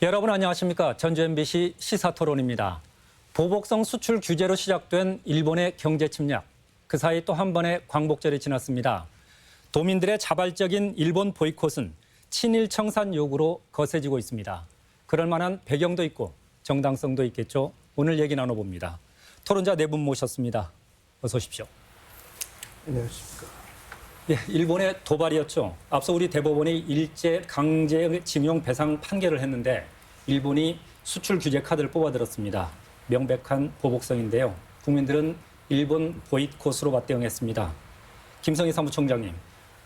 여러분 안녕하십니까? 전주 MBC 시사토론입니다. 보복성 수출 규제로 시작된 일본의 경제 침략. 그 사이 또 한 번의 광복절이 지났습니다. 도민들의 자발적인 일본 보이콧은 친일 청산 요구로 거세지고 있습니다. 그럴 만한 배경도 있고 정당성도 있겠죠. 오늘 얘기 나눠봅니다. 토론자 네 분 모셨습니다. 어서 오십시오. 안녕하십니까. 예, 일본의 도발이었죠. 앞서 우리 대법원이 일제 강제징용 배상 판결을 했는데 일본이 수출 규제 카드를 뽑아들었습니다. 명백한 보복성인데요. 국민들은 일본 보이콧으로 맞대응했습니다. 김성희 사무총장님,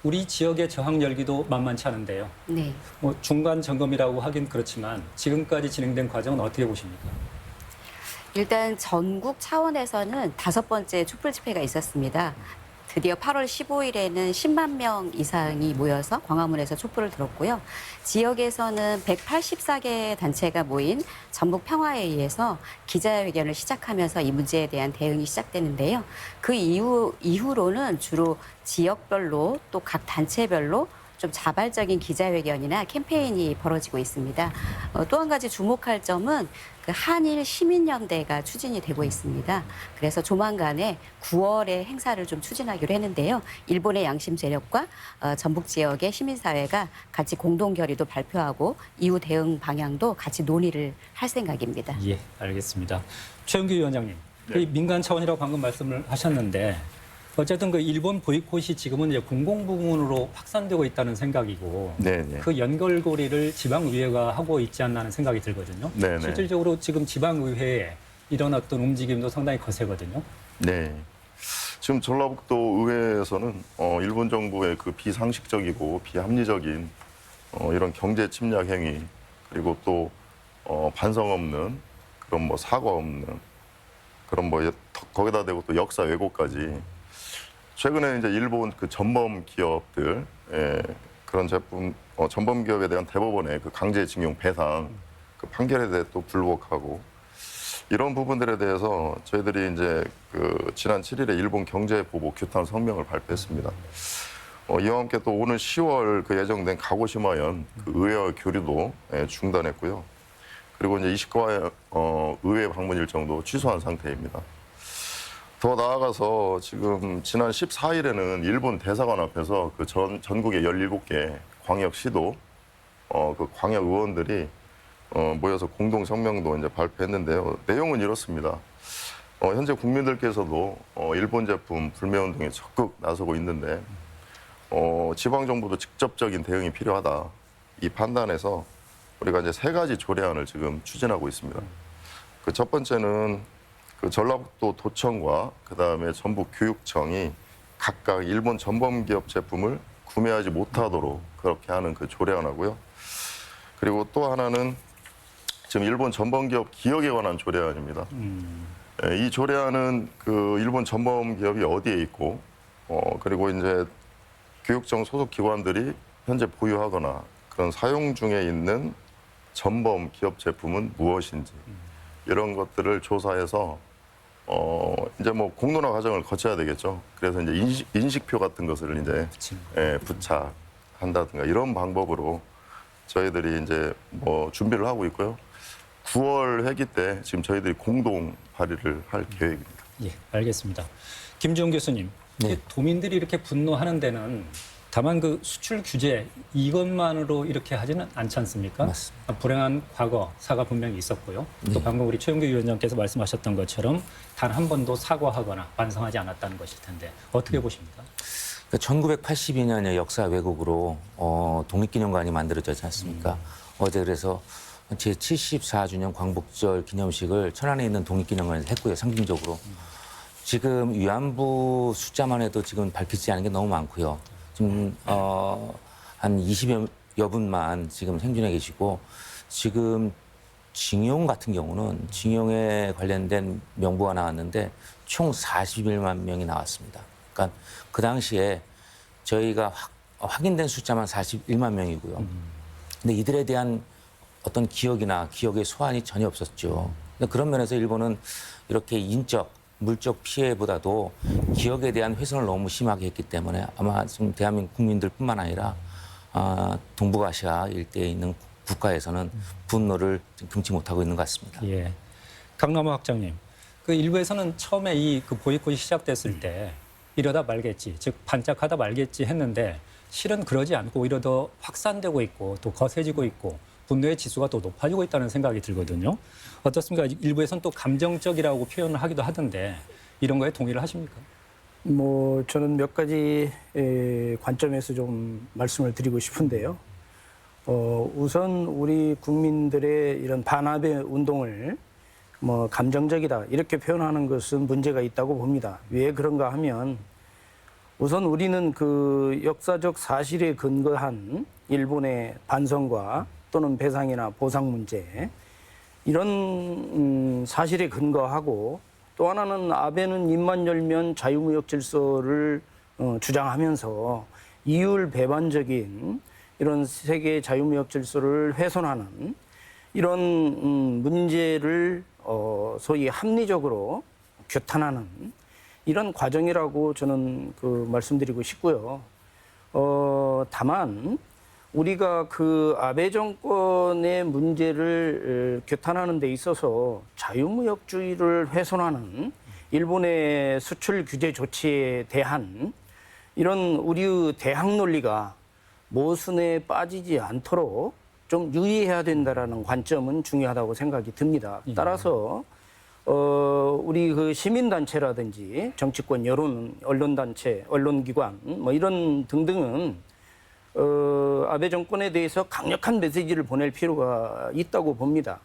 우리 지역의 저항 열기도 만만치 않은데요. 네. 중간 점검이라고 하긴 그렇지만 지금까지 진행된 과정은 어떻게 보십니까? 일단 전국 차원에서는 5번째 촛불 집회가 있었습니다. 드디어 8월 15일에는 10만 명 이상이 모여서 광화문에서 촛불을 들었고요. 지역에서는 184개 단체가 모인 전북 평화회의에서 기자회견을 시작하면서 이 문제에 대한 대응이 시작되는데요. 그 이후로는 주로 지역별로 또 각 단체별로 좀 자발적인 기자회견이나 캠페인이 벌어지고 있습니다. 또 한 가지 주목할 점은 그 한일 시민연대가 추진이 되고 있습니다. 그래서 조만간에 9월에 행사를 좀 추진하기로 했는데요. 일본의 양심 세력과 전북 지역의 시민사회가 같이 공동 결의도 발표하고 이후 대응 방향도 같이 논의를 할 생각입니다. 예, 알겠습니다. 최영규 위원장님, 네. 민간 차원이라고 방금 말씀을 하셨는데 어쨌든 그 일본 보이콧이 지금은 이제 공공부문으로 확산되고 있다는 생각이고 네네. 그 연결고리를 지방의회가 하고 있지 않나 하는 생각이 들거든요. 네네. 실질적으로 지금 지방의회에 이런 어떤 움직임도 상당히 거세거든요. 네. 지금 전라북도 의회에서는 일본 정부의 그 비상식적이고 비합리적인 이런 경제 침략 행위 그리고 또 반성 없는 그런 사과 없는 그런 거기다 대고 또 역사 왜곡까지 최근에 이제 일본 그 전범 기업들 그런 제품 전범 기업에 대한 대법원의 그 강제징용 배상 그 판결에 대해 또 불복하고 이런 부분들에 대해서 저희들이 이제 그 지난 7일에 일본 경제 보복 규탄 성명을 발표했습니다. 이와 함께 또 오늘 10월 그 예정된 가고시마현 그 의회와 교류도 중단했고요. 그리고 이제 이시카와 의회 방문 일정도 취소한 상태입니다. 더 나아가서 지금 지난 14일에는 일본 대사관 앞에서 그 전국의 17개 광역시도 그 광역 의원들이 모여서 공동 성명도 이제 발표했는데요. 내용은 이렇습니다. 현재 국민들께서도 일본 제품 불매 운동에 적극 나서고 있는데 지방 정부도 직접적인 대응이 필요하다. 이 판단에서 우리가 이제 3가지 조례안을 지금 추진하고 있습니다. 그 첫 번째는 그 전라북도 도청과 그다음에 전북 교육청이 각각 일본 전범 기업 제품을 구매하지 못하도록 그렇게 하는 그 조례안하고요. 그리고 또 하나는 지금 일본 전범 기업 기억에 관한 조례안입니다. 이 조례안은 그 일본 전범 기업이 어디에 있고 그리고 이제 교육청 소속 기관들이 현재 보유하거나 그런 사용 중에 있는 전범 기업 제품은 무엇인지 이런 것들을 조사해서 이제 공론화 과정을 거쳐야 되겠죠. 그래서 이제 인식표 같은 것을 이제 부착한다든가 이런 방법으로 저희들이 이제 준비를 하고 있고요. 9월 회기 때 지금 저희들이 공동 발의를 할 계획입니다. 예, 알겠습니다. 김지용 교수님, 도민들이 이렇게 분노하는 데는 다만 그 수출 규제 이것만으로 이렇게 하지는 않지 않습니까? 맞습니다. 불행한 과거 사가 분명히 있었고요. 또 방금 우리 최영규 위원장께서 말씀하셨던 것처럼 단 한 번도 사과하거나 반성하지 않았다는 것일 텐데 어떻게 보십니까? 1982년의 역사 왜곡으로 독립기념관이 만들어졌지 않습니까? 어제 그래서 제74주년 광복절 기념식을 천안에 있는 독립기념관에서 했고요. 상징적으로. 지금 위안부 숫자만 해도 지금 밝히지 않은 게 너무 많고요. 지금 한 20여 분만 지금 생존해 계시고 지금 징용 같은 경우는 징용에 관련된 명부가 나왔는데 총 41만 명이 나왔습니다. 그러니까 그 당시에 저희가 확인된 숫자만 41만 명이고요. 근데 이들에 대한 어떤 기억이나 기억의 소환이 전혀 없었죠. 근데 그런 면에서 일본은 이렇게 인적 물적 피해보다도 기억에 대한 훼손을 너무 심하게 했기 때문에 아마 지금 대한민국 국민들뿐만 아니라 동북아시아 일대에 있는 국가에서는 분노를 좀 금치 못하고 있는 것 같습니다. 예. 강남호 학장님, 그 일부에서는 처음에 이 그 보이콧이 시작됐을 때 이러다 말겠지, 즉 반짝하다 말겠지 했는데 실은 그러지 않고 오히려 더 확산되고 있고 또 거세지고 있고 분노의 지수가 또 높아지고 있다는 생각이 들거든요. 어떻습니까? 일부에서는 또 감정적이라고 표현을 하기도 하던데 이런 거에 동의를 하십니까? 뭐 저는 몇 가지 관점에서 좀 말씀을 드리고 싶은데요. 우선 우리 국민들의 이런 반합의 운동을 뭐 감정적이다 이렇게 표현하는 것은 문제가 있다고 봅니다. 왜 그런가 하면 우선 우리는 그 역사적 사실에 근거한 일본의 반성과 또는 배상이나 보상 문제 이런 사실에 근거하고 또 하나는 아베는 입만 열면 자유무역 질서를 주장하면서 이율 배반적인 이런 세계 자유무역 질서를 훼손하는 이런 문제를 소위 합리적으로 규탄하는 이런 과정이라고 저는 그 말씀드리고 싶고요. 다만 우리가 그 아베 정권의 문제를 규탄하는 데 있어서 자유무역주의를 훼손하는 일본의 수출 규제 조치에 대한 이런 우리의 대항 논리가 모순에 빠지지 않도록 좀 유의해야 된다라는 관점은 중요하다고 생각이 듭니다. 따라서 우리 그 시민단체라든지 정치권 여론, 언론단체, 언론기관 뭐 이런 등등은 아베 정권에 대해서 강력한 메시지를 보낼 필요가 있다고 봅니다.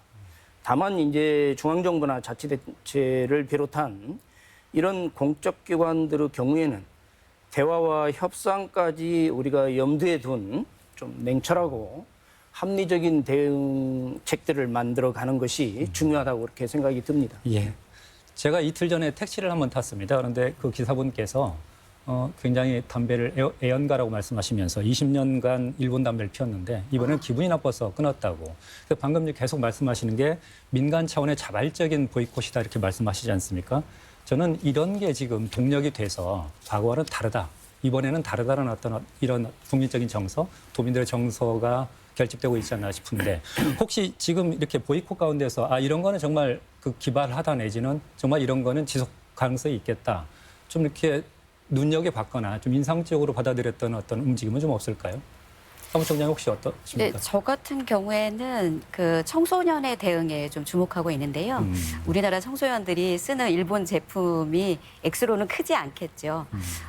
다만 이제 중앙정부나 자치대체를 비롯한 이런 공적 기관들의 경우에는 대화와 협상까지 우리가 염두에 둔 좀 냉철하고 합리적인 대응책들을 만들어가는 것이 중요하다고 그렇게 생각이 듭니다. 예. 제가 이틀 전에 택시를 한번 탔습니다. 그런데 그 기사분께서 굉장히 담배를 애연가라고 말씀하시면서 20년간 일본 담배를 피웠는데 이번엔 기분이 나빠서 끊었다고. 그래서 방금 계속 말씀하시는 게 민간 차원의 자발적인 보이콧이다 이렇게 말씀하시지 않습니까? 저는 이런 게 지금 동력이 돼서 과거와는 다르다. 이번에는 다르다는 어떤 이런 국민적인 정서, 도민들의 정서가 결집되고 있지 않나 싶은데 혹시 지금 이렇게 보이콧 가운데서 이런 거는 정말 그 기발하다 내지는 정말 이런 거는 지속 가능성이 있겠다. 좀 이렇게 눈여겨봤거나 좀 인상적으로 받아들였던 어떤 움직임은 좀 없을까요? 사무총장 혹시 어떠십니까? 네, 저 같은 경우에는 그 청소년의 대응에 좀 주목하고 있는데요. 우리나라 청소년들이 쓰는 일본 제품이 액수로는 크지 않겠죠.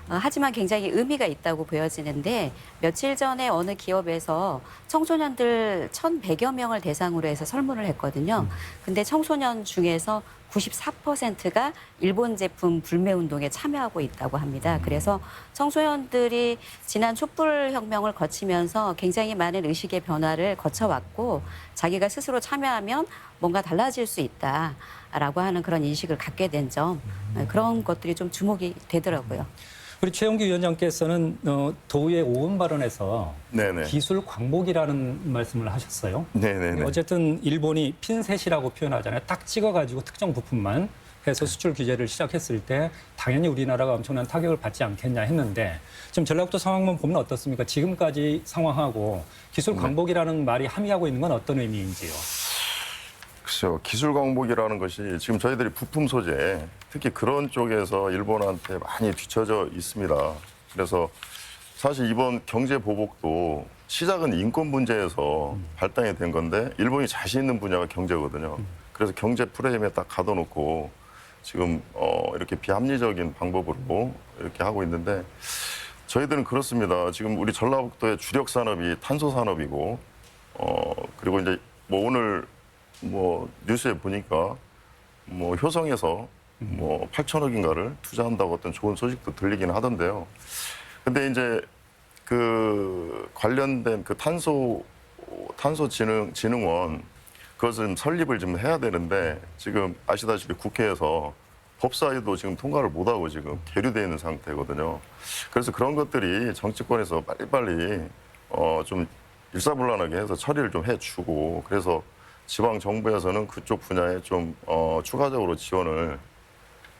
하지만 굉장히 의미가 있다고 보여지는데 며칠 전에 어느 기업에서 청소년들 1,100여 명을 대상으로 해서 설문을 했거든요. 근데 청소년 중에서 94%가 일본 제품 불매 운동에 참여하고 있다고 합니다. 그래서 청소년들이 지난 촛불혁명을 거치면서 굉장히 많은 의식의 변화를 거쳐왔고 자기가 스스로 참여하면 뭔가 달라질 수 있다라고 하는 그런 인식을 갖게 된 점, 그런 것들이 좀 주목이 되더라고요. 우리 최영규 위원장께서는 도의회 5원 발언에서 네네. 기술 광복이라는 말씀을 하셨어요. 네네네. 어쨌든 일본이 핀셋이라고 표현하잖아요. 딱 찍어가지고 특정 부품만 해서 수출 규제를 시작했을 때 당연히 우리나라가 엄청난 타격을 받지 않겠냐 했는데 지금 전라북도 상황만 보면 어떻습니까? 지금까지 상황하고 기술 광복이라는 말이 함의하고 있는 건 어떤 의미인지요? 글쎄요. 기술 광복이라는 것이 지금 저희들이 부품 소재, 특히 그런 쪽에서 일본한테 많이 뒤처져 있습니다. 그래서 사실 이번 경제 보복도 시작은 인권 문제에서 발단이 된 건데 일본이 자신 있는 분야가 경제거든요. 그래서 경제 프레임에 딱 가둬놓고 지금 이렇게 비합리적인 방법으로 이렇게 하고 있는데 저희들은 그렇습니다. 지금 우리 전라북도의 주력 산업이 탄소 산업이고 그리고 이제 뭐 오늘 뭐 뉴스에 보니까 뭐 효성에서 뭐 8천억인가를 투자한다고 어떤 좋은 소식도 들리긴 하던데요. 근데 이제 그 관련된 그 탄소진흥원 그것을 설립을 좀 해야 되는데 지금 아시다시피 국회에서 법사위도 지금 통과를 못하고 지금 계류되어 있는 상태거든요. 그래서 그런 것들이 정치권에서 빨리빨리 좀 일사불란하게 해서 처리를 좀 해주고 그래서 지방 정부에서는 그쪽 분야에 좀 추가적으로 지원을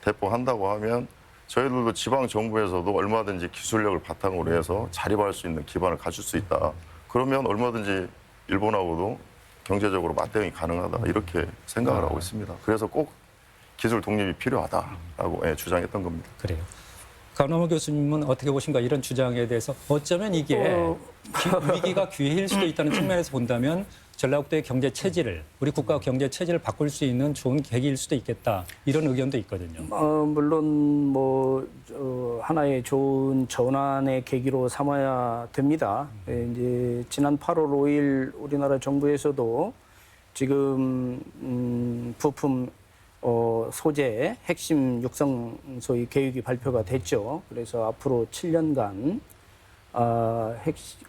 대폭한다고 하면 저희들도 지방 정부에서도 얼마든지 기술력을 바탕으로 해서 자립할 수 있는 기반을 갖출 수 있다. 그러면 얼마든지 일본하고도 경제적으로 맞대응이 가능하다 이렇게 생각을 하고 있습니다. 그래서 꼭 기술 독립이 필요하다라고 주장했던 겁니다. 그래요. 강남호 교수님은 어떻게 보신가 이런 주장에 대해서 어쩌면 이게 위기가 기회일 수도 있다는 측면에서 본다면 전라북도의 경제 체질을 우리 국가 경제 체질을 바꿀 수 있는 좋은 계기일 수도 있겠다 이런 의견도 있거든요. 물론 하나의 좋은 전환의 계기로 삼아야 됩니다. 이제 지난 8월 5일 우리나라 정부에서도 지금 부품 소재 핵심 육성 소위 계획이 발표가 됐죠. 그래서 앞으로 7년간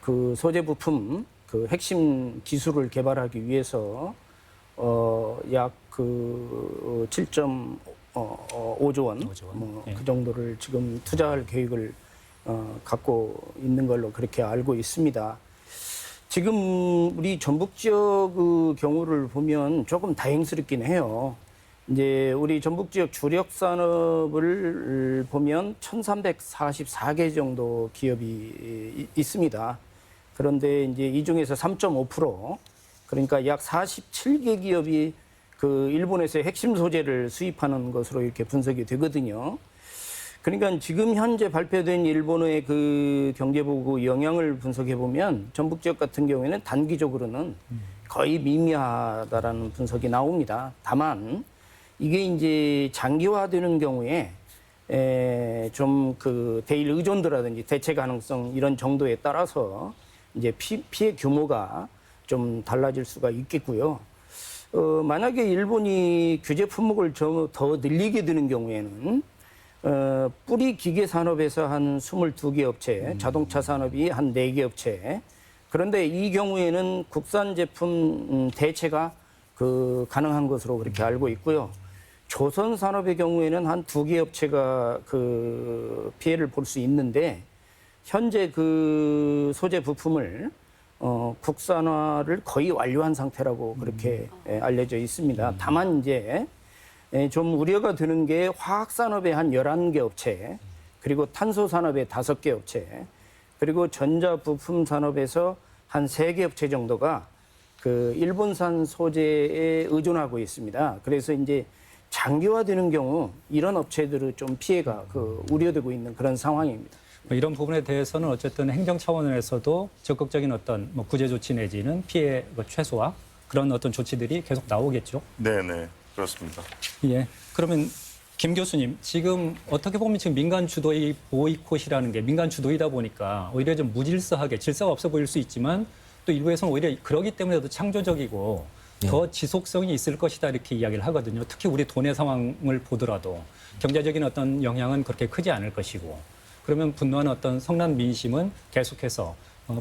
그 소재 부품 그 핵심 기술을 개발하기 위해서 약 그 7.5조 원, 예. 그 정도를 지금 투자할 계획을 갖고 있는 걸로 그렇게 알고 있습니다. 지금 우리 전북 지역 그 경우를 보면 조금 다행스럽긴 해요. 이제 우리 전북 지역 주력 산업을 보면 1,344개 정도 기업이 있습니다. 그런데 이제 이 중에서 3.5% 그러니까 약 47개 기업이 그 일본에서 핵심 소재를 수입하는 것으로 이렇게 분석이 되거든요. 그러니까 지금 현재 발표된 일본의 그 경제보고 영향을 분석해 보면 전북 지역 같은 경우에는 단기적으로는 거의 미미하다라는 분석이 나옵니다. 다만 이게 이제 장기화되는 경우에 좀 그 대일 의존도라든지 대체 가능성 이런 정도에 따라서 이제 피해 규모가 좀 달라질 수가 있겠고요. 만약에 일본이 규제 품목을 더 늘리게 되는 경우에는 뿌리 기계 산업에서 한 22개 업체, 자동차 산업이 한 4개 업체. 그런데 이 경우에는 국산 제품 대체가 그 가능한 것으로 그렇게 알고 있고요. 조선 산업의 경우에는 한 2개 업체가 그 피해를 볼 수 있는데 현재 그 소재 부품을 국산화를 거의 완료한 상태라고 그렇게 알려져 있습니다. 다만 이제 좀 우려가 되는 게 화학산업의 한 11개 업체, 그리고 탄소산업의 5개 업체, 그리고 전자부품 산업에서 한 3개 업체 정도가 그 일본산 소재에 의존하고 있습니다. 그래서 이제 장기화되는 경우 이런 업체들은 좀 피해가 그 우려되고 있는 그런 상황입니다. 이런 부분에 대해서는 어쨌든 행정 차원에서도 적극적인 어떤 구제 조치 내지는 피해 최소화 그런 어떤 조치들이 계속 나오겠죠. 네, 그렇습니다. 예. 그러면 김 교수님, 지금 어떻게 보면 지금 민간 주도의 보이콧이라는 게 민간 주도이다 보니까 오히려 좀 무질서하게 질서가 없어 보일 수 있지만 또 일부에서는 오히려 그러기 때문에 더 창조적이고 더 지속성이 있을 것이다 이렇게 이야기를 하거든요. 특히 우리 돈의 상황을 보더라도 경제적인 어떤 영향은 그렇게 크지 않을 것이고 그러면 분노한 어떤 성난 민심은 계속해서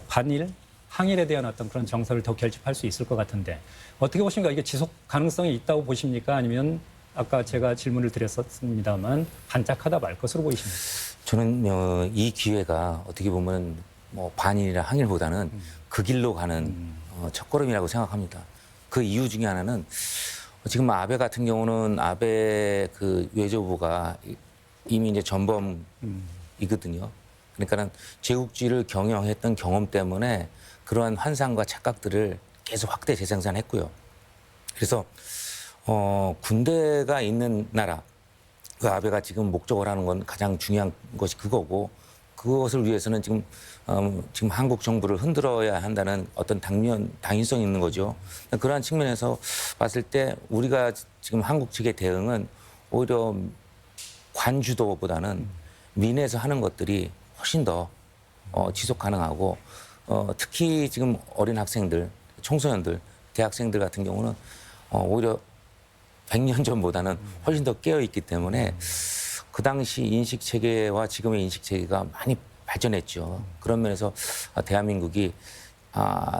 반일, 항일에 대한 어떤 그런 정서를 더 결집할 수 있을 것 같은데 어떻게 보십니까? 이게 지속 가능성이 있다고 보십니까? 아니면 아까 제가 질문을 드렸었습니다만 반짝하다 말 것으로 보이십니까? 저는 이 기회가 어떻게 보면 반일이나 항일보다는 그 길로 가는 첫걸음이라고 생각합니다. 그 이유 중에 하나는 지금 아베 같은 경우는 아베 그 외교부가 이미 이제 전범이거든요. 그러니까는 제국주의를 경영했던 경험 때문에 그러한 환상과 착각들을 계속 확대 재생산했고요. 그래서 군대가 있는 나라, 그 아베가 지금 목적을 하는 건 가장 중요한 것이 그거고 그것을 위해서는 지금 한국 정부를 흔들어야 한다는 어떤 당위성이 있는 거죠. 그러한 측면에서 봤을 때 우리가 지금 한국 측의 대응은 오히려 관주도보다는 민에서 하는 것들이 훨씬 더 지속 가능하고 특히 지금 어린 학생들, 청소년들, 대학생들 같은 경우는 오히려 100년 전보다는 훨씬 더 깨어있기 때문에 그 당시 인식체계와 지금의 인식체계가 많이 발전했죠. 그런 면에서 대한민국이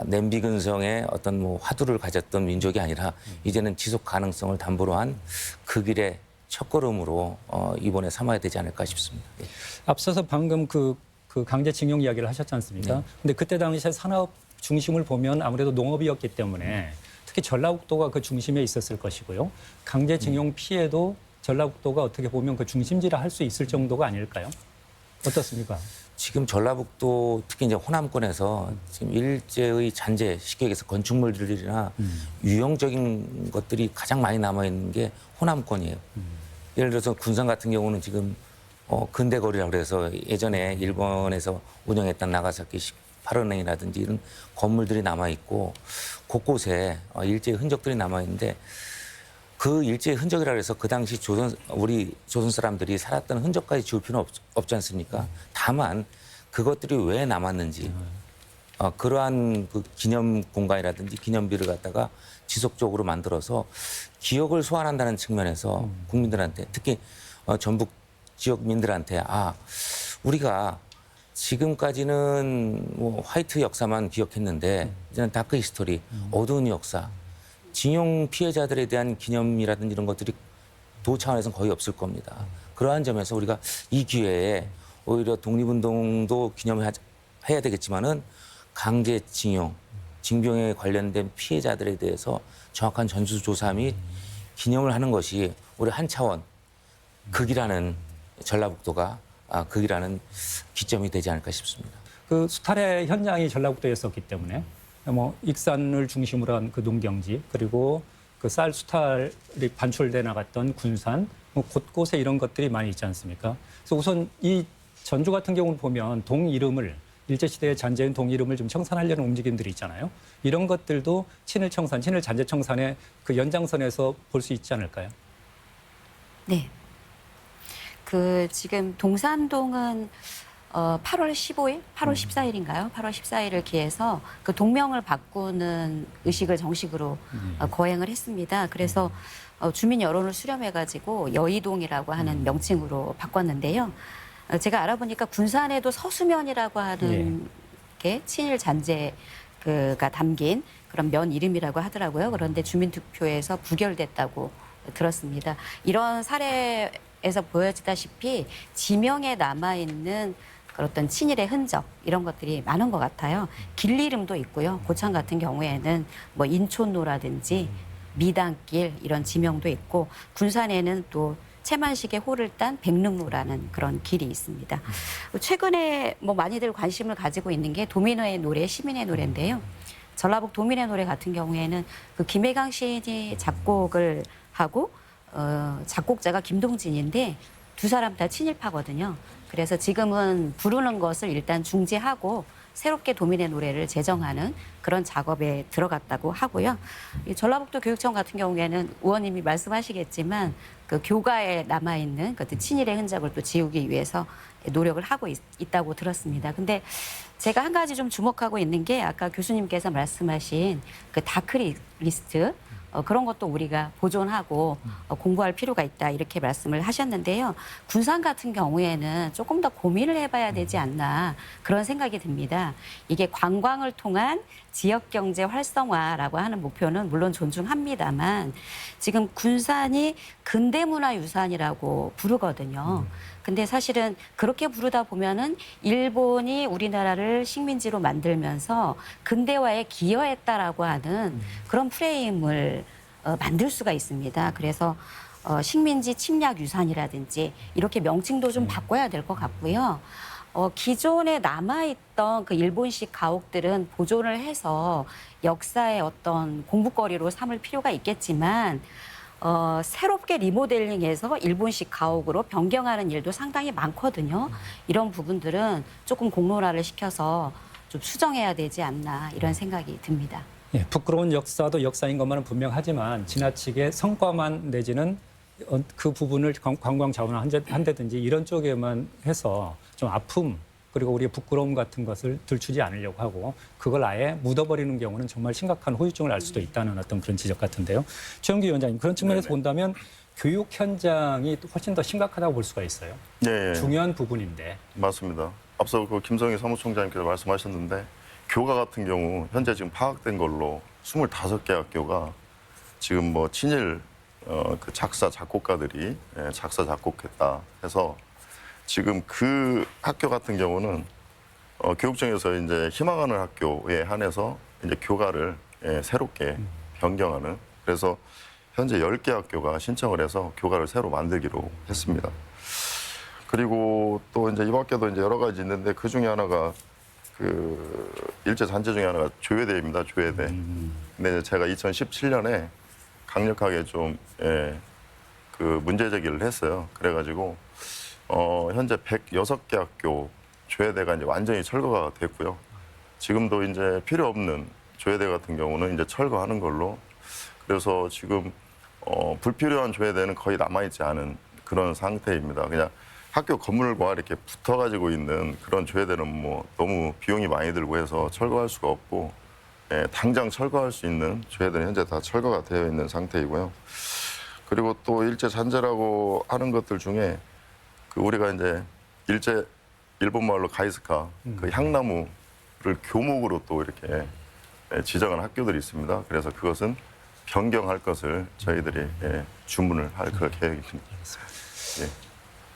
냄비근성의 어떤 화두를 가졌던 민족이 아니라 이제는 지속 가능성을 담보로 한 그 길의 첫걸음으로 이번에 삼아야 되지 않을까 싶습니다. 예. 앞서서 방금 그 강제징용 이야기를 하셨지 않습니까? 근데 그때 당시에 산업 중심을 보면 아무래도 농업이었기 때문에 특히 전라북도가 그 중심에 있었을 것이고요. 강제징용 피해도 전라북도가 어떻게 보면 그 중심지라 할 수 있을 정도가 아닐까요? 어떻습니까? 지금 전라북도 특히 이제 호남권에서 지금 일제의 잔재, 쉽게 얘기해서 건축물들이나 유형적인 것들이 가장 많이 남아 있는 게 호남권이에요. 예를 들어서 군산 같은 경우는 지금 근대거리라고 그래서 예전에 일본에서 운영했던 나가사키 18은행이라든지 이런 건물들이 남아 있고 곳곳에 일제의 흔적들이 남아 있는데 그 일제의 흔적이라 그래서 그 당시 우리 조선 사람들이 살았던 흔적까지 지울 필요는 없지 않습니까? 다만 그것들이 왜 남았는지 그러한 그 기념 공간이라든지 기념비를 갖다가 지속적으로 만들어서 기억을 소환한다는 측면에서 국민들한테 특히 전북 지역민들한테 우리가 지금까지는 뭐 화이트 역사만 기억했는데 이제는 다크 히스토리, 어두운 역사, 징용 피해자들에 대한 기념이라든지 이런 것들이 도 차원에서는 거의 없을 겁니다. 그러한 점에서 우리가 이 기회에 오히려 독립운동도 기념해야 되겠지만은 강제징용, 징병에 관련된 피해자들에 대해서 정확한 전수조사 및 기념을 하는 것이 우리 한 차원 극이라는 전라북도가 극이라는 기점이 되지 않을까 싶습니다. 그 수탈의 현장이 전라북도였었기 때문에 뭐 익산을 중심으로 한 그 농경지 그리고 그 쌀 수탈이 반출돼 나갔던 군산 뭐 곳곳에 이런 것들이 많이 있지 않습니까? 그래서 우선 이 전주 같은 경우는 보면 동 이름을 일제시대의 잔재인 동 이름을 좀 청산하려는 움직임들이 있잖아요. 이런 것들도 친일 청산, 친일 잔재 청산의 그 연장선에서 볼 수 있지 않을까요? 네. 그 지금 동산동은 8월 15일, 8월 14일인가요? 8월 14일을 기해서 그 동명을 바꾸는 의식을 정식으로 거행을 했습니다. 그래서 주민 여론을 수렴해가지고 여의동이라고 하는 명칭으로 바꿨는데요. 제가 알아보니까 군산에도 서수면이라고 하는 게 친일 잔재가 담긴 그런 면 이름이라고 하더라고요. 그런데 주민투표에서 부결됐다고 들었습니다. 이런 사례에서 보여지다시피 지명에 남아있는 어떤 친일의 흔적 이런 것들이 많은 것 같아요. 길 이름도 있고요. 고창 같은 경우에는 뭐 인촌로라든지 미당길 이런 지명도 있고 군산에는 또 채만식의 호를 딴 백릉로라는 그런 길이 있습니다. 최근에 뭐 많이들 관심을 가지고 있는 게 도민의 노래, 시민의 노래인데요. 전라북 도민의 노래 같은 경우에는 그 김혜강 시인이 작곡을 하고 작곡자가 김동진인데 두 사람 다 친일파거든요. 그래서 지금은 부르는 것을 일단 중지하고 새롭게 도민의 노래를 제정하는 그런 작업에 들어갔다고 하고요. 이 전라북도 교육청 같은 경우에는 의원님이 말씀하시겠지만 그 교가에 남아있는 그 친일의 흔적을 또 지우기 위해서 노력을 하고 있다고 들었습니다. 근데 제가 한 가지 좀 주목하고 있는 게 아까 교수님께서 말씀하신 그 다크리스트 그런 것도 우리가 보존하고 공부할 필요가 있다 이렇게 말씀을 하셨는데요. 군산 같은 경우에는 조금 더 고민을 해봐야 되지 않나 그런 생각이 듭니다. 이게 관광을 통한 지역경제 활성화라고 하는 목표는 물론 존중합니다만 지금 군산이 근대문화유산이라고 부르거든요. 근데 사실은 그렇게 부르다 보면은 일본이 우리나라를 식민지로 만들면서 근대화에 기여했다라고 하는 그런 프레임을 만들 수가 있습니다. 그래서 식민지 침략 유산이라든지 이렇게 명칭도 좀 바꿔야 될 것 같고요. 기존에 남아있던 그 일본식 가옥들은 보존을 해서 역사의 어떤 공부거리로 삼을 필요가 있겠지만 새롭게 리모델링해서 일본식 가옥으로 변경하는 일도 상당히 많거든요. 이런 부분들은 조금 공론화를 시켜서 좀 수정해야 되지 않나 이런 생각이 듭니다. 예, 부끄러운 역사도 역사인 것만은 분명하지만 지나치게 성과만 내지는 그 부분을 관광 자원을 한다든지 이런 쪽에만 해서 좀 아픔 그리고 우리의 부끄러움 같은 것을 들추지 않으려고 하고 그걸 아예 묻어버리는 경우는 정말 심각한 후유증을 알 수도 있다는 어떤 그런 지적 같은데요. 최영규 위원장님 그런 측면에서 본다면 교육 현장이 훨씬 더 심각하다고 볼 수가 있어요. 네, 중요한 부분인데. 맞습니다. 앞서 그 김성희 사무총장님께서 말씀하셨는데 교가 같은 경우 현재 지금 파악된 걸로 25개 학교가 지금 뭐 친일 그 작사 작곡가들이 작사 작곡했다 해서 지금 그 학교 같은 경우는 교육청에서 이제 희망하는 학교에 한해서 이제 교가를 새롭게 변경하는 그래서 현재 10개 학교가 신청을 해서 교가를 새로 만들기로 했습니다. 그리고 또 이제 이 밖에도 이제 여러 가지 있는데 그 중에 하나가 그 일제 잔재 중에 하나가 조회대입니다. 조회대. 근데 제가 2017년에 강력하게 좀 그 문제 제기를 했어요. 그래가지고 현재 106개 학교 조회대가 이제 완전히 철거가 됐고요. 지금도 이제 필요 없는 조회대 같은 경우는 이제 철거하는 걸로. 그래서 지금 불필요한 조회대는 거의 남아있지 않은 그런 상태입니다. 그냥 학교 건물과 이렇게 붙어가지고 있는 그런 조회대는 뭐 너무 비용이 많이 들고 해서 철거할 수가 없고, 당장 철거할 수 있는 조회대는 현재 다 철거가 되어 있는 상태이고요. 그리고 또 일제 잔재라고 하는 것들 중에 그 우리가 이제 일본 말로 가이스카 그 향나무를 교목으로 또 이렇게 지정한 학교들이 있습니다. 그래서 그것은 변경할 것을 저희들이 주문을 할 그런 계획입니다. 예.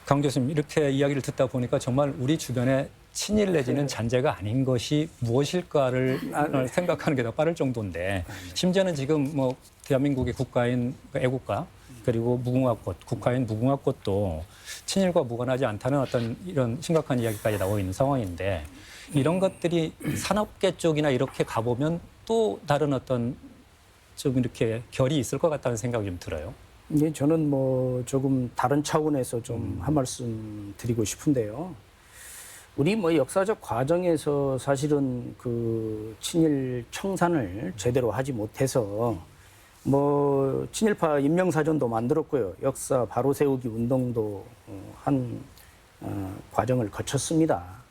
강 교수님, 이렇게 이야기를 듣다 보니까 정말 우리 주변에 친일 내지는 잔재가 아닌 것이 무엇일까를 생각하는 게 더 빠를 정도인데, 심지어는 지금 뭐 대한민국의 국가인 애국가 그리고 무궁화꽃, 국가인 무궁화꽃도 친일과 무관하지 않다는 어떤 이런 심각한 이야기까지 나오고 있는 상황인데, 이런 것들이 산업계 쪽이나 이렇게 가보면 또 다른 어떤 좀 이렇게 결이 있을 것 같다는 생각이 좀 들어요. 네, 저는 뭐 조금 다른 차원에서 좀 한 말씀 드리고 싶은데요. 우리 뭐 역사적 과정에서 사실은 그 친일 청산을 제대로 하지 못해서 뭐 친일파 인명사전도 만들었고요. 역사 바로 세우기 운동도 한 과정을 거쳤습니다.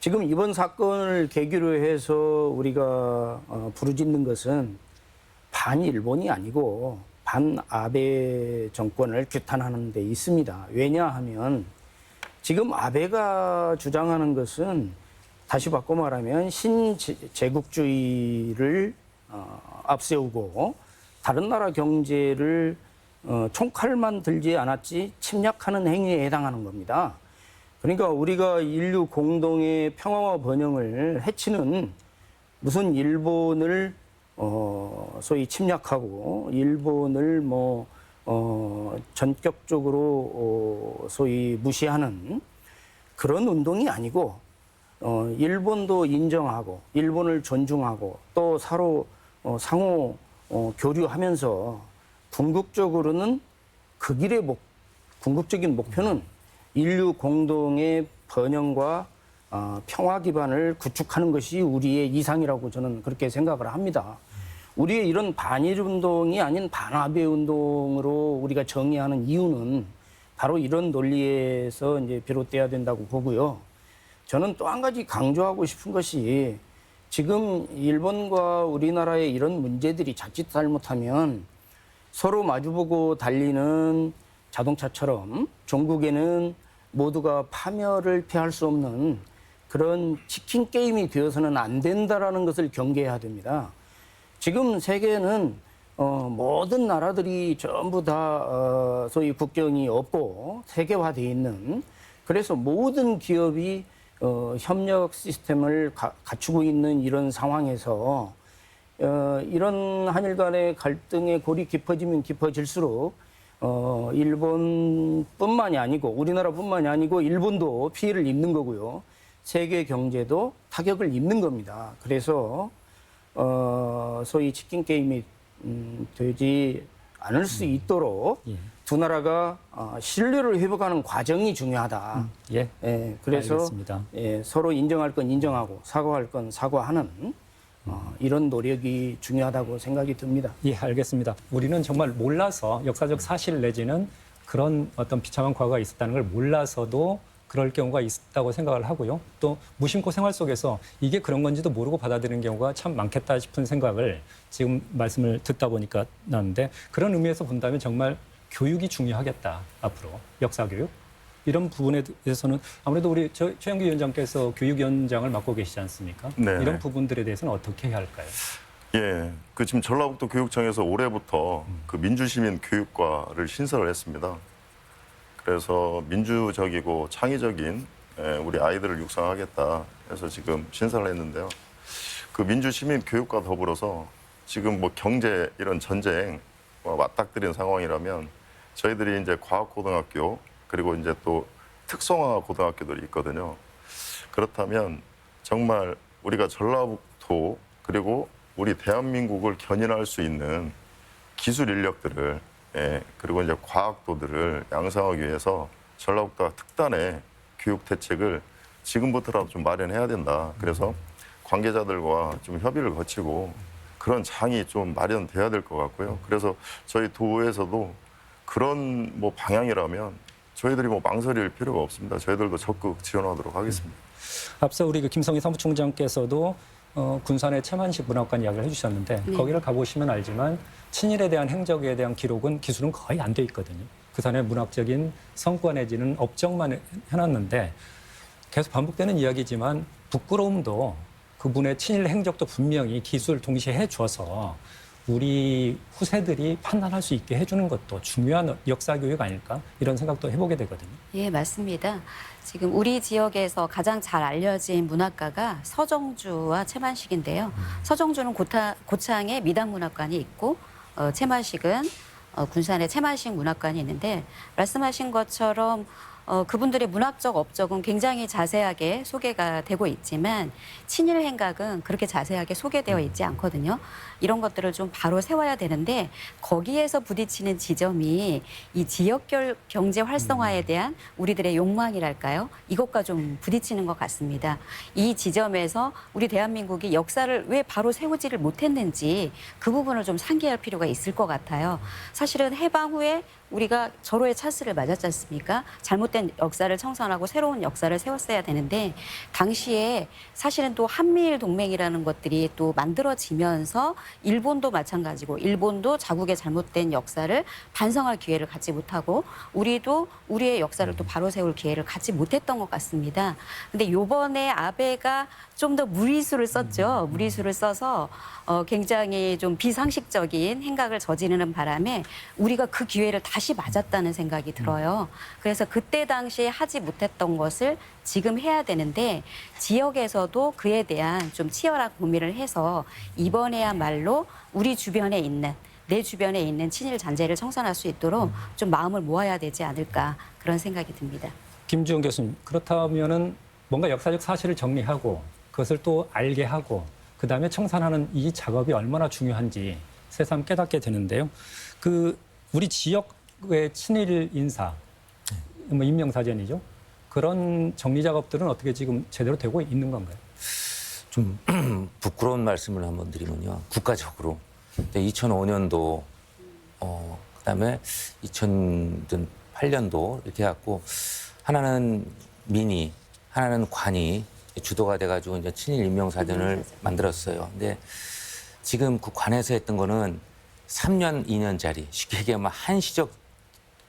지금 이번 사건을 계기로 해서 우리가 부르짖는 것은 반일본이 아니고 반아베 정권을 규탄하는 데 있습니다. 왜냐하면 지금 아베가 주장하는 것은 다시 바꿔 말하면 신제국주의를 앞세우고 다른 나라 경제를 총칼만 들지 않았지 침략하는 행위에 해당하는 겁니다. 그러니까 우리가 인류 공동의 평화와 번영을 해치는 무슨 일본을 소위 침략하고 일본을 전격적으로 소위 무시하는 그런 운동이 아니고 일본도 인정하고 일본을 존중하고 또 서로 상호 교류하면서 궁극적으로는 그 길의 궁극적인 목표는 인류 공동의 번영과 평화 기반을 구축하는 것이 우리의 이상이라고 저는 그렇게 생각을 합니다. 우리의 이런 반일 운동이 아닌 반아베 운동으로 우리가 정의하는 이유는 바로 이런 논리에서 이제 비롯돼야 된다고 보고요. 저는 또 한 가지 강조하고 싶은 것이 지금 일본과 우리나라의 이런 문제들이 자칫 잘못하면 서로 마주보고 달리는 자동차처럼 종국에는 모두가 파멸을 피할 수 없는 그런 치킨 게임이 되어서는 안 된다라는 것을 경계해야 됩니다. 지금 세계는 모든 나라들이 전부 다 소위 국경이 없고 세계화되어 있는, 그래서 모든 기업이 협력 시스템을 갖추고 있는 이런 상황에서 이런 한일 간의 갈등의 골이 깊어지면 깊어질수록 일본뿐만이 아니고 우리나라뿐만이 아니고 일본도 피해를 입는 거고요. 세계 경제도 타격을 입는 겁니다. 그래서 소위 치킨 게임이 되지 않을 수 있도록 두 나라가 신뢰를 회복하는 과정이 중요하다. 그래서 알겠습니다. 서로 인정할 건 인정하고 사과할 건 사과하는 이런 노력이 중요하다고 생각이 듭니다. 예, 알겠습니다. 우리는 정말 몰라서 역사적 사실 내지는 그런 어떤 비참한 과거가 있었다는 걸 몰라서도 그럴 경우가 있다고 생각을 하고요. 또 무심코 생활 속에서 이게 그런 건지도 모르고 받아들이는 경우가 참 많겠다 싶은 생각을 지금 말씀을 듣다 보니까 나는데, 그런 의미에서 본다면 정말 교육이 중요하겠다. 앞으로 역사 교육 이런 부분에 대해서는 아무래도 우리 최영규 위원장께서 교육위원장을 맡고 계시지 않습니까? 네. 이런 부분들에 대해서는 어떻게 해야 할까요? 예, 그 지금 전라북도 교육청에서 올해부터 그 민주시민 교육과를 신설을 했습니다. 그래서 민주적이고 창의적인 우리 아이들을 육성하겠다 해서 지금 신설을 했는데요. 그 민주시민 교육과 더불어서 지금 뭐 경제 이런 전쟁 맞닥뜨린 상황이라면 저희들이 이제 과학고등학교 그리고 이제 또 특성화 고등학교들이 있거든요. 그렇다면 정말 우리가 전라북도 그리고 우리 대한민국을 견인할 수 있는 기술 인력들을 그리고 이제 과학도들을 양성하기 위해서 전라북도가 특단의 교육 대책을 지금부터라도 좀 마련해야 된다. 그래서 관계자들과 좀 협의를 거치고 그런 장이 좀 마련돼야 될 것 같고요. 그래서 저희 도에서도 그런 뭐 방향이라면 저희들이 뭐 망설일 필요가 없습니다. 저희들도 적극 지원하도록 하겠습니다. 앞서 우리 그 김성희 사무총장께서도 군산의 채만식 문학관 이야기를 해주셨는데 거기를 가보시면 알지만 친일에 대한 행적에 대한 기록은 기술은 거의 안 돼 있거든요. 그 산의 문학적인 성과 내지는 업적만 해놨는데 계속 반복되는 이야기지만 부끄러움도 그분의 친일 행적도 분명히 기술 동시에 해줘서 우리 후세들이 판단할 수 있게 해주는 것도 중요한 역사 교육 아닐까 이런 생각도 해보게 되거든요. 예, 맞습니다. 지금 우리 지역에서 가장 잘 알려진 문학가가 서정주와 채만식인데요. 서정주는 고창에 미당문학관이 있고 채만식은 군산에 채만식 문학관이 있는데 말씀하신 것처럼 그분들의 문학적 업적은 굉장히 자세하게 소개가 되고 있지만 친일 행각은 그렇게 자세하게 소개되어 있지 않거든요. 이런 것들을 좀 바로 세워야 되는데 거기에서 부딪히는 지점이 이 지역 경제 활성화에 대한 우리들의 욕망이랄까요? 이것과 좀 부딪히는 것 같습니다. 이 지점에서 우리 대한민국이 역사를 왜 바로 세우지를 못했는지 그 부분을 좀 상기할 필요가 있을 것 같아요. 사실은 해방 후에 우리가 절호의 찬스를 맞았지 않습니까? 잘못된 역사를 청산하고 새로운 역사를 세웠어야 되는데 당시에 사실은 또 한미일 동맹이라는 것들이 또 만들어지면서 일본도 마찬가지고 일본도 자국의 잘못된 역사를 반성할 기회를 갖지 못하고 우리도 우리의 역사를 또 바로 세울 기회를 갖지 못했던 것 같습니다. 근데 요번에 아베가 좀 더 무리수를 썼죠. 무리수를 써서 굉장히 좀 비상식적인 행각을 저지르는 바람에 우리가 그 기회를 다시 맞았다는 생각이 들어요. 그래서 그때 당시에 하지 못했던 것을 지금 해야 되는데 지역에서도 그에 대한 좀 치열한 고민을 해서 이번에야말로 우리 주변에 있는 내 주변에 있는 친일 잔재를 청산할 수 있도록 좀 마음을 모아야 되지 않을까 그런 생각이 듭니다. 김주영 교수님, 그렇다면은 뭔가 역사적 사실을 정리하고 그것을 또 알게 하고 그다음에 청산하는 이 작업이 얼마나 중요한지 새삼 깨닫게 되는데요. 그 우리 지역의 친일 인사, 뭐 인명사전이죠. 그런 정리 작업들은 어떻게 지금 제대로 되고 있는 건가요? 좀 부끄러운 말씀을 한번 드리면요. 국가적으로 2005년도 그다음에 2008년도 이렇게 해갖고 하나는 민이, 하나는 관이 주도가 돼가지고 이제 친일 인명사전을 만들었어요. 근데 지금 그 관에서 했던 거는 3년, 2년짜리 쉽게 얘기하면 한시적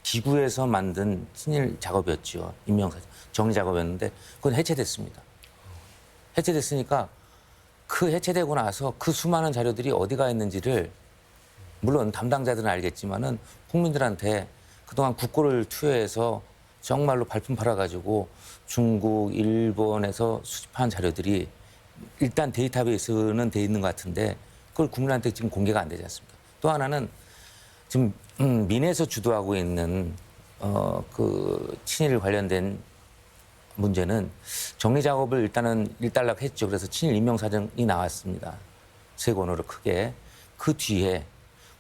기구에서 만든 친일 작업이었죠. 인명사전 정리 작업이었는데 그건 해체됐습니다. 해체됐으니까 그 해체되고 나서 그 수많은 자료들이 어디가 있는지를 물론 담당자들은 알겠지만은 국민들한테 그동안 국고를 투여해서 정말로 발품 팔아가지고 중국, 일본에서 수집한 자료들이 일단 데이터베이스는 돼 있는 것 같은데 그걸 국민한테 지금 공개가 안 되지 않습니까? 또 하나는 지금 민에서 주도하고 있는 그 친일 관련된 문제는 정리 작업을 일단은 일단락했죠. 그래서 친일 인명사전이 나왔습니다. 세 권으로 크게. 그 뒤에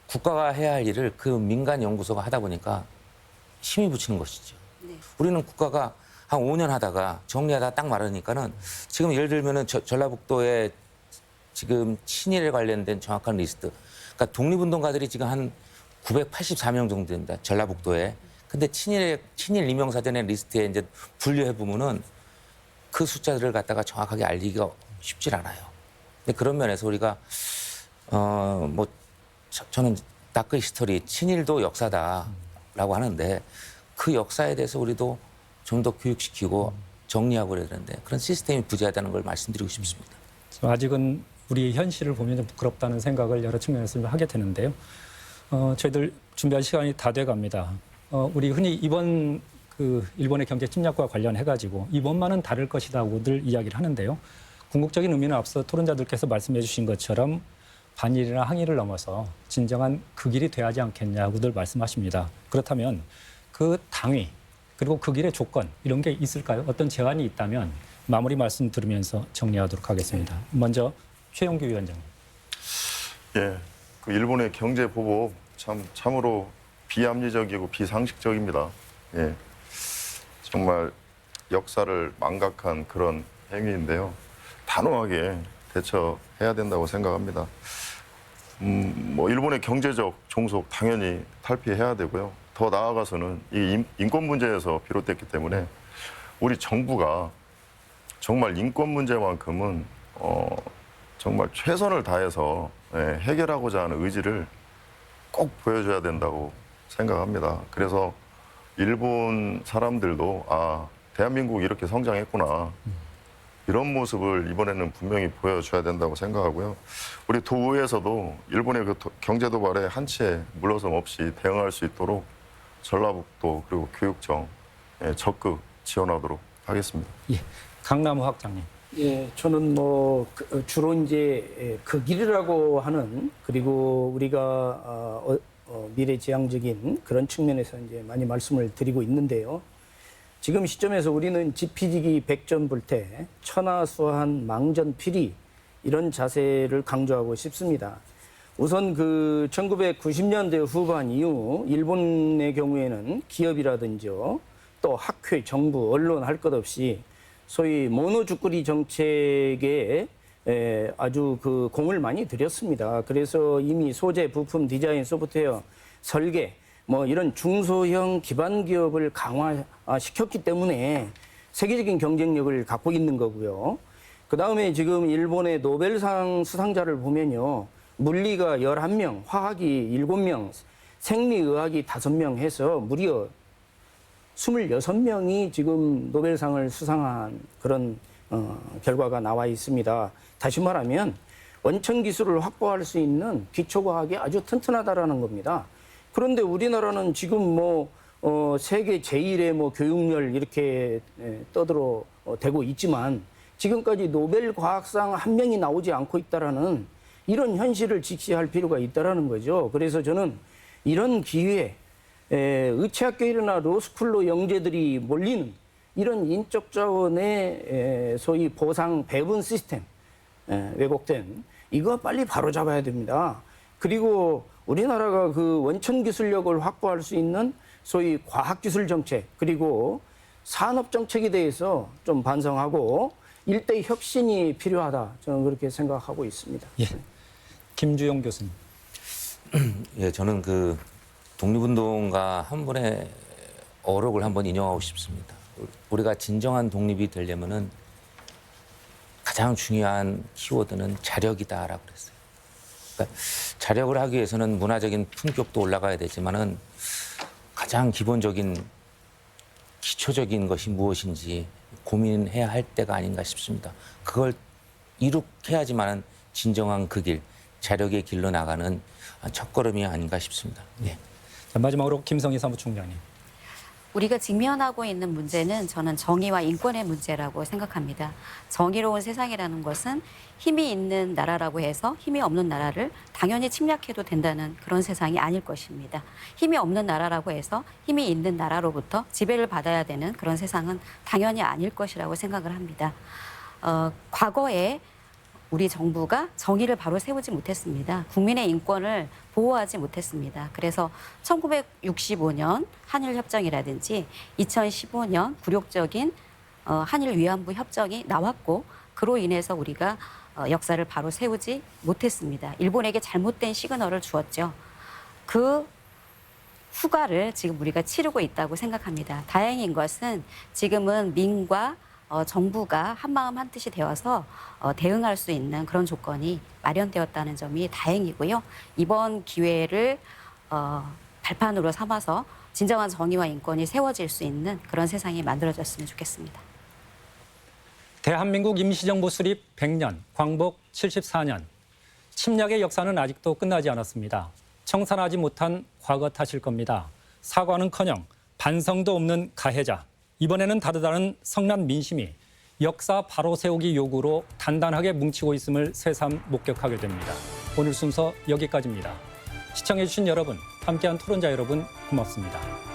국가가 해야 할 일을 그 민간 연구소가 하다 보니까 힘이 붙이는 것이죠. 네. 우리는 국가가 한 5년 하다가 정리하다 딱 말하니까는 지금 예를 들면은 전라북도에 지금 친일에 관련된 정확한 리스트. 그러니까 독립운동가들이 지금 한 984명 정도 됩니다. 전라북도에. 근데 친일 인명사전의 리스트에 이제 분류해 보면은 그 숫자들을 갖다가 정확하게 알리기가 쉽질 않아요. 근데 그런 면에서 우리가 뭐 저는 다크 히스토리 친일도 역사다라고 하는데 그 역사에 대해서 우리도 좀 더 교육시키고 정리하고 그래야 되는데 그런 시스템이 부재하다는 걸 말씀드리고 싶습니다. 아직은 우리 현실을 보면 좀 부끄럽다는 생각을 여러 측면에서 하게 되는데요. 저희들 준비할 시간이 다 돼갑니다. 우리 흔히 이번 그 일본의 경제 침략과 관련해가지고 이번만은 다를 것이라고들 이야기를 하는데요. 궁극적인 의미는 앞서 토론자들께서 말씀해 주신 것처럼 반일이나 항일을 넘어서 진정한 그 길이 돼야지 않겠냐고들 말씀하십니다. 그렇다면 그 당위, 그리고 그 길의 조건 이런 게 있을까요? 어떤 제한이 있다면 마무리 말씀 들으면서 정리하도록 하겠습니다. 먼저 최영규 위원장님. 예, 그 일본의 경제 보복 참으로 비합리적이고 비상식적입니다. 예, 정말 역사를 망각한 그런 행위인데요. 단호하게 대처해야 된다고 생각합니다. 뭐 일본의 경제적 종속 당연히 탈피해야 되고요. 더 나아가서는 이 인권 문제에서 비롯됐기 때문에 우리 정부가 정말 인권 문제만큼은 정말 최선을 다해서 해결하고자 하는 의지를 꼭 보여줘야 된다고 생각합니다. 그래서 일본 사람들도 대한민국이 이렇게 성장했구나. 이런 모습을 이번에는 분명히 보여줘야 된다고 생각하고요. 우리 도의회에서도 일본의 그 경제 도발에 한치의 물러섬 없이 대응할 수 있도록 전라북도 그리고 교육청 적극 지원하도록 하겠습니다. 예, 강남호 학장님. 예, 저는 뭐 주로 이제 그 길이라고 하는 그리고 우리가 미래지향적인 그런 측면에서 이제 많이 말씀을 드리고 있는데요. 지금 시점에서 우리는 지피지기 백전불태, 천하수한 망전필이 이런 자세를 강조하고 싶습니다. 우선 그 1990년대 후반 이후 일본의 경우에는 기업이라든지요, 또 학회, 정부, 언론 할 것 없이 소위 모노주꾸리 정책에 아주 그 공을 많이 들였습니다. 그래서 이미 소재, 부품, 디자인, 소프트웨어, 설계 뭐 이런 중소형 기반 기업을 강화시켰기 때문에 세계적인 경쟁력을 갖고 있는 거고요. 그 다음에 지금 일본의 노벨상 수상자를 보면요. 물리가 11명, 화학이 7명, 생리의학이 5명 해서 무려 26명이 지금 노벨상을 수상한 그런 결과가 나와 있습니다. 다시 말하면 원천 기술을 확보할 수 있는 기초과학이 아주 튼튼하다라는 겁니다. 그런데 우리나라는 지금 뭐 세계 제1의 뭐 교육열 이렇게 떠들어 대고 있지만 지금까지 노벨 과학상 한 명이 나오지 않고 있다라는 이런 현실을 직시할 필요가 있다라는 거죠. 그래서 저는 이런 기회에 의체학교이나 로스쿨로 영재들이 몰리는 이런 인적 자원의 소위 보상 배분 시스템 왜곡된 이거 빨리 바로잡아야 됩니다. 그리고 우리나라가 그 원천 기술력을 확보할 수 있는 소위 과학기술 정책 그리고 산업 정책에 대해서 좀 반성하고 일대 혁신이 필요하다. 저는 그렇게 생각하고 있습니다. 예, 김주영 교수님. 예, 저는 그 독립운동가 한 분의 어록을 한번 인용하고 싶습니다. 우리가 진정한 독립이 되려면은 가장 중요한 키워드는 자력이다라고 그랬어요. 그러니까 자력을 하기 위해서는 문화적인 품격도 올라가야 되지만은 가장 기본적인 기초적인 것이 무엇인지 고민해야 할 때가 아닌가 싶습니다. 그걸 이룩해야지만은 진정한 그 길, 자력의 길로 나가는 첫걸음이 아닌가 싶습니다. 예. 자, 마지막으로 김성희 사무총장님. 우리가 직면하고 있는 문제는 저는 정의와 인권의 문제라고 생각합니다. 정의로운 세상이라는 것은 힘이 있는 나라라고 해서 힘이 없는 나라를 당연히 침략해도 된다는 그런 세상이 아닐 것입니다. 힘이 없는 나라라고 해서 힘이 있는 나라로부터 지배를 받아야 되는 그런 세상은 당연히 아닐 것이라고 생각을 합니다. 과거에 우리 정부가 정의를 바로 세우지 못했습니다. 국민의 인권을 보호하지 못했습니다. 그래서 1965년 한일협정이라든지 2015년 굴욕적인 한일 위안부 협정이 나왔고 그로 인해서 우리가 역사를 바로 세우지 못했습니다. 일본에게 잘못된 시그널을 주었죠. 그 후과를 지금 우리가 치르고 있다고 생각합니다. 다행인 것은 지금은 민과 정부가 한마음 한뜻이 되어서 대응할 수 있는 그런 조건이 마련되었다는 점이 다행이고요. 이번 기회를 발판으로 삼아서 진정한 정의와 인권이 세워질 수 있는 그런 세상이 만들어졌으면 좋겠습니다. 대한민국 임시정부 수립 100년, 광복 74년. 침략의 역사는 아직도 끝나지 않았습니다. 청산하지 못한 과거 탓일 겁니다. 사과는커녕 반성도 없는 가해자. 이번에는 다르다는 성난 민심이 역사 바로 세우기 요구로 단단하게 뭉치고 있음을 새삼 목격하게 됩니다. 오늘 순서 여기까지입니다. 시청해주신 여러분, 함께한 토론자 여러분 고맙습니다.